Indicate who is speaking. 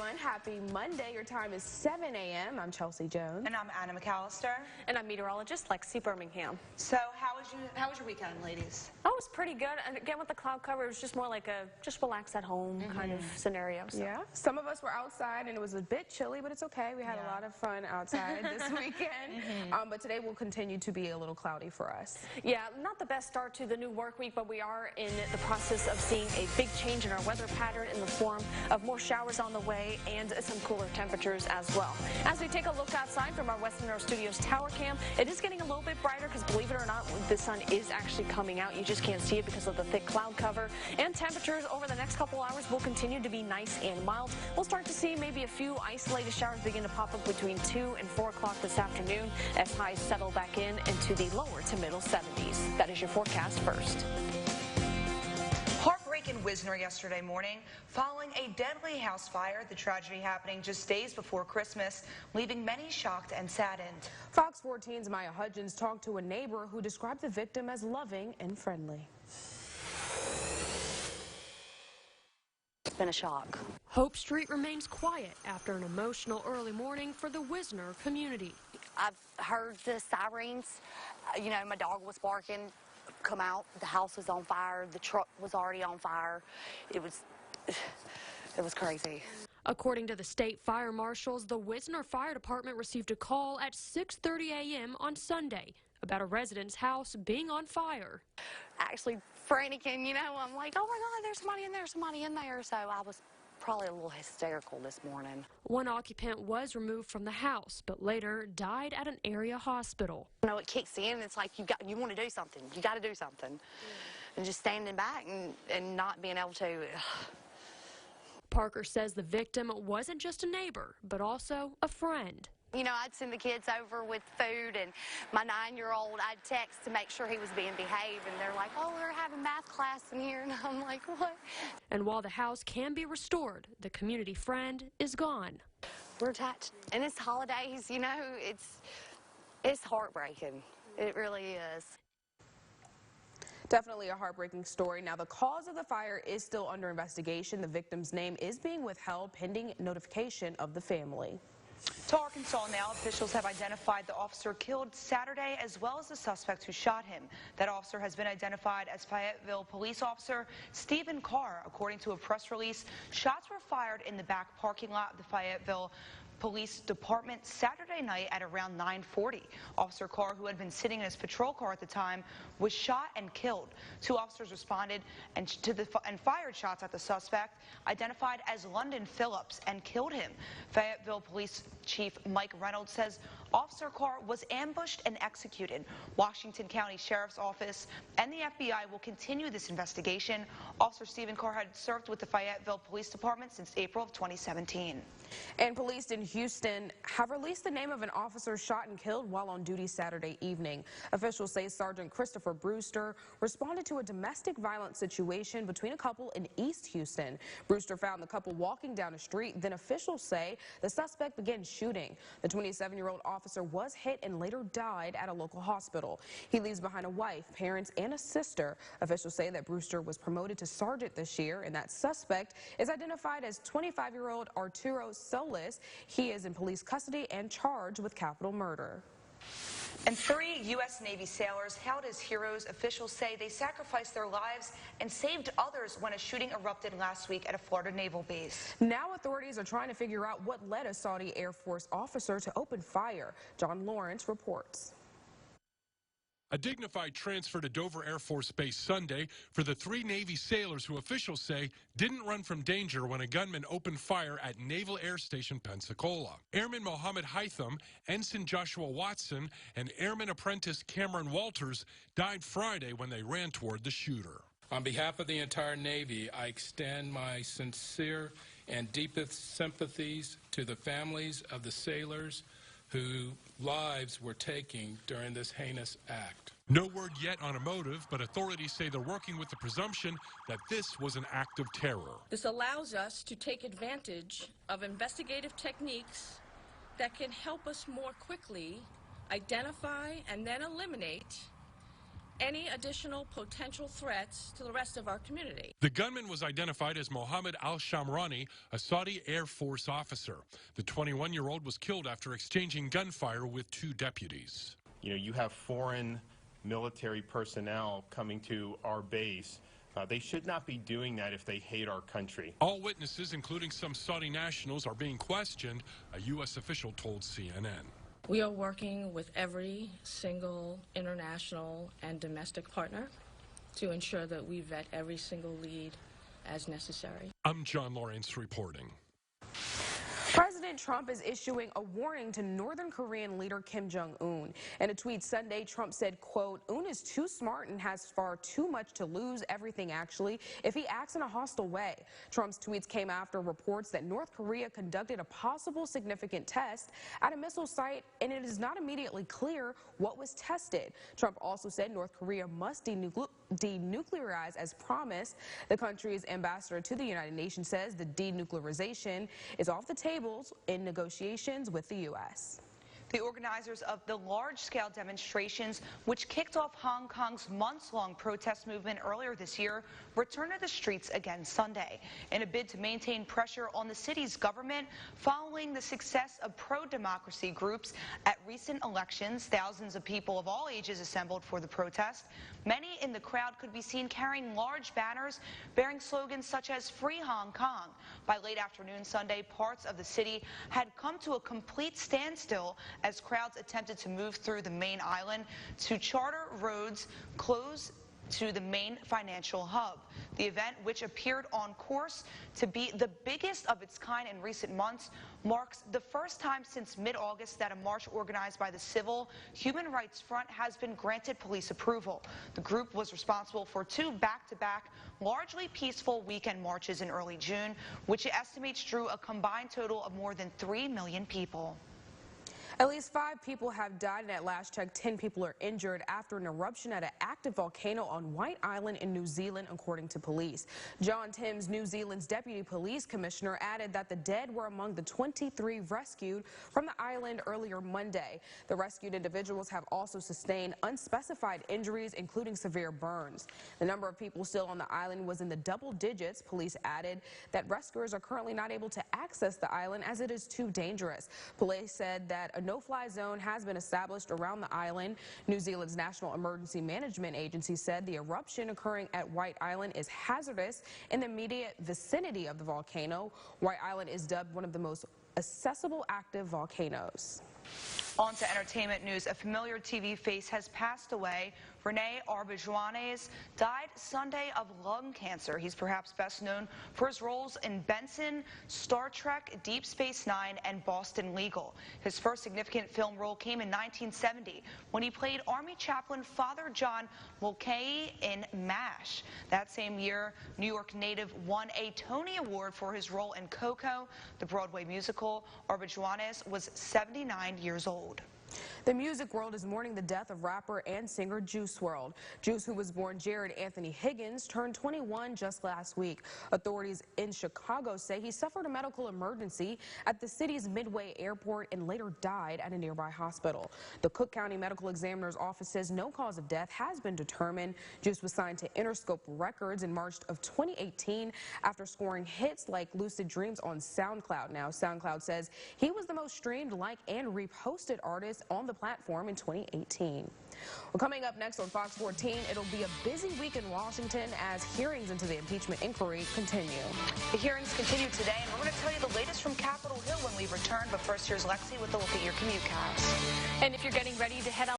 Speaker 1: everyone. Happy Monday. Your time is 7 a.m. I'm Chelsea Jones.
Speaker 2: And I'm Anna McAllister.
Speaker 3: And I'm meteorologist Lexi Birmingham.
Speaker 2: So how was your weekend, ladies?
Speaker 3: Oh, it was pretty good. And again, with the cloud cover, it was just more like a just relax at home kind of scenario. So.
Speaker 1: Yeah. Some of us were outside, and it was a bit chilly, but it's okay. We had a lot of fun outside this weekend. But today will continue to be a little cloudy for us.
Speaker 3: Yeah, not the best start to the new work week, but we are in the process of seeing a big change in our weather pattern in the form of more showers on the way and some cooler temperatures as well. As we take a look outside from our Western Air Studios tower cam, it is getting a little bit brighter because, believe it or not, the sun is actually coming out. You just can't see it because of the thick cloud cover. And temperatures over the next couple hours will continue to be nice and mild. We'll start to see maybe a few isolated showers begin to pop up between 2 and 4 o'clock this afternoon as highs settle back in into the lower to middle 70s. That is your forecast first.
Speaker 2: Heartbreak in Wisner yesterday morning following a deadly house fire. The tragedy happening just days before Christmas, leaving many shocked and saddened.
Speaker 1: Fox 14's Maya Hudgens talked to a neighbor who described the victim as loving and friendly.
Speaker 3: It's been a shock.
Speaker 4: Hope Street remains quiet after an emotional early morning for the Wisner community.
Speaker 5: I've heard the sirens. You know, my dog was barking. Come out, the house was on fire, the truck was already on fire. It was crazy.
Speaker 4: According to the state fire marshals, the Wisner Fire Department received a call at 6:30 a.m. on Sunday about a resident's house being on fire.
Speaker 5: Actually franticking, you know, I'm like, oh my God, there's somebody in there. So I was probably a little hysterical this morning.
Speaker 4: One occupant was removed from the house, but later died at an area hospital.
Speaker 5: You know, it kicks in. It's like you want to do something. You got to do something. And just standing back and not being able to.
Speaker 4: Parker says the victim wasn't just a neighbor, but also a friend.
Speaker 5: You know, I'd send the kids over with food, and my 9-year-old, I'd text to make sure he was being behaved, and they're like, oh, we're having math class in here, and I'm like, what?
Speaker 4: And while the house can be restored, the community friend is gone.
Speaker 5: We're attached. And it's holidays, you know, it's heartbreaking. It really is.
Speaker 1: Definitely a heartbreaking story. Now, the cause of the fire is still under investigation. The victim's name is being withheld pending notification of the family.
Speaker 2: To Arkansas now, officials have identified the officer killed Saturday as well as the suspect who shot him. That officer has been identified as Fayetteville police officer Stephen Carr. According to a press release, shots were fired in the back parking lot of the Fayetteville Police Department Saturday night at around 9:40. Officer Carr, who had been sitting in his patrol car at the time, was shot and killed. 2 officers responded and fired shots at the suspect, identified as London Phillips, and killed him. Fayetteville Police Chief Mike Reynolds says Officer Carr was ambushed and executed. Washington County Sheriff's Office and the FBI will continue this investigation. Officer Stephen Carr had served with the Fayetteville Police Department since April of 2017.
Speaker 1: And police in Houston have released the name of an officer shot and killed while on duty Saturday evening. Officials say Sergeant Christopher Brewster responded to a domestic violence situation between a couple in East Houston. Brewster found the couple walking down a street. Then officials say the suspect began shooting. The 27-year-old officer was hit and later died at a local hospital. He leaves behind a wife, parents, and a sister. Officials say that Brewster was promoted to sergeant this year, and that suspect is identified as 25-year-old Arturo Solis. He is in police custody and charged with capital murder.
Speaker 2: And 3 U.S. Navy sailors hailed as heroes. Officials say they sacrificed their lives and saved others when a shooting erupted last week at a Florida naval base.
Speaker 1: Now authorities are trying to figure out what led a Saudi Air Force officer to open fire. John Lawrence reports.
Speaker 6: A dignified transfer to Dover Air Force Base Sunday for the 3 Navy sailors who officials say didn't run from danger when a gunman opened fire at Naval Air Station Pensacola. Airman Mohammed Haitham, Ensign Joshua Watson, and Airman apprentice Cameron Walters died Friday when they ran toward the shooter.
Speaker 7: On behalf of the entire Navy, I extend my sincere and deepest sympathies to the families of the sailors whose lives were taken during this heinous act.
Speaker 6: No word yet on a motive, but authorities say they're working with the presumption that this was an act of terror.
Speaker 8: This allows us to take advantage of investigative techniques that can help us more quickly identify and then eliminate any additional potential threats to the rest of our community.
Speaker 6: The gunman was identified as Mohammed al-Shamrani, a Saudi Air Force officer. The 21-year-old was killed after exchanging gunfire with two deputies.
Speaker 9: You know, you have foreign military personnel coming to our base. They should not be doing that if they hate our country.
Speaker 6: All witnesses, including some Saudi nationals, are being questioned, a U.S. official told CNN.
Speaker 8: We are working with every single international and domestic partner to ensure that we vet every single lead as necessary.
Speaker 6: I'm John Lawrence reporting.
Speaker 1: President Trump is issuing a warning to Northern Korean leader Kim Jong-un. In a tweet Sunday, Trump said, quote, "Un is too smart and has far too much to lose, everything actually, if he acts in a hostile way." Trump's tweets came after reports that North Korea conducted a possible significant test at a missile site, and it is not immediately clear what was tested. Trump also said North Korea must denuclearize as promised. The country's ambassador to the United Nations says the denuclearization is off the table in negotiations with the U.S.
Speaker 2: The organizers of the large-scale demonstrations, which kicked off Hong Kong's months-long protest movement earlier this year, returned to the streets again Sunday in a bid to maintain pressure on the city's government following the success of pro-democracy groups at recent elections. Thousands of people of all ages assembled for the protest. Many in the crowd could be seen carrying large banners bearing slogans such as "Free Hong Kong." By late afternoon Sunday, parts of the city had come to a complete standstill as crowds attempted to move through the main island to charter roads close to the main financial hub. The event, which appeared on course to be the biggest of its kind in recent months, marks the first time since mid-August that a march organized by the Civil Human Rights Front has been granted police approval. The group was responsible for two back-to-back, largely peaceful weekend marches in early June, which it estimates drew a combined total of more than 3 million people.
Speaker 1: At least 5 people have died, and at last check, 10 people are injured after an eruption at an active volcano on White Island in New Zealand, according to police. John Timms, New Zealand's deputy police commissioner, added that the dead were among the 23 rescued from the island earlier Monday. The rescued individuals have also sustained unspecified injuries, including severe burns. The number of people still on the island was in the double digits. Police added that rescuers are currently not able to access the island as it is too dangerous. Police said that a no-fly zone has been established around the island. New Zealand's National Emergency Management Agency said the eruption occurring at White Island is hazardous in the immediate vicinity of the volcano. White Island is dubbed one of the most accessible active volcanoes.
Speaker 2: On to entertainment news. A familiar TV face has passed away. Rene Arbajones died Sunday of lung cancer. He's perhaps best known for his roles in Benson, Star Trek, Deep Space Nine, and Boston Legal. His first significant film role came in 1970 when he played Army Chaplain Father John Mulcahy in MASH. That same year, New York native won a Tony Award for his role in Coco, the Broadway musical. Arbajones was 79 years old.
Speaker 1: The music world is mourning the death of rapper and singer Juice WRLD. Juice, who was born Jared Anthony Higgins, turned 21 just last week. Authorities in Chicago say he suffered a medical emergency at the city's Midway Airport and later died at a nearby hospital. The Cook County Medical Examiner's Office says no cause of death has been determined. Juice was signed to Interscope Records in March of 2018 after scoring hits like Lucid Dreams on SoundCloud. Now, SoundCloud says he was the most streamed, liked, and reposted artist on the platform in 2018. Well, coming up next on Fox 14, it'll be a busy week in Washington as hearings into the impeachment inquiry continue.
Speaker 2: The hearings continue today, and we're going to tell you the latest from Capitol Hill when we return. But first, here's Lexi with a look at your commute cast.
Speaker 3: And if you're getting ready to head out